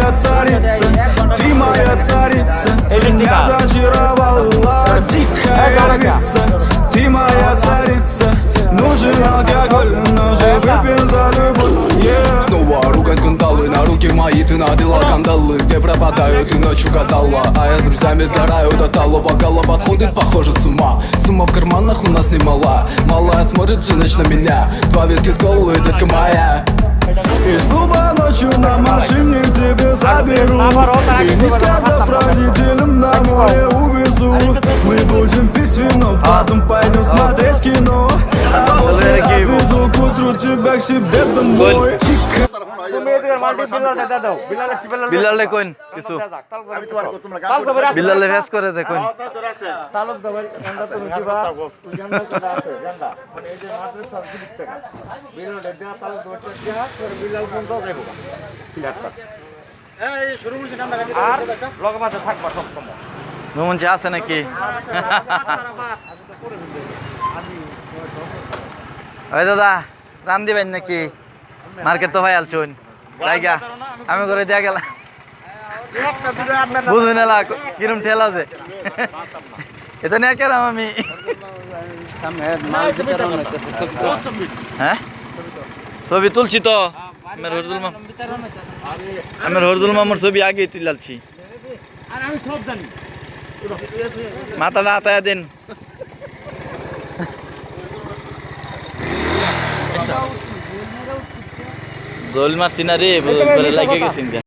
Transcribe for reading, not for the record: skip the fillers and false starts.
моя царица, ты моя царица. Меня зачаровала дикая львица. Ты моя царица. Нужен алкоголь, но же выпьем за любовь. Снова ругать скандалы, на руки мои ты надела кандалы. Где пропадаю, ты ночью гадала, а я с друзьями сгораю до талого. Голова сходит, похоже, с ума. Сумма в карманах у нас немала. Малая смотрит всю ночь на меня. Два виски с колы, детка моя. Из клуба ночью на машине к тебе заберу. И не сказав родителям, на море увезу. Мы будем пить вино, потом пойдем смотреть кино. А после отвезу к утру тебя к себе домой. বিল্লালে কোন কিছু বিল্লালে ফেস করে দে কোন মন চা আছে নাকি ওই দাদা রান দিবেন নাকি মার্কেট তো ভাই আলছুন জায়গা আমি করে দিয়া গেলাম বুঝুন এলা কিরম ঠেলা যে এটা নিয়ে কেরাম আমি হ্যাঁ ছবি তুলছি তো আমার হরজুল মামার ছবি আগে তুলালছি মাথাটা আতায়া দেন দোল মারছি না রে লাগে গেছি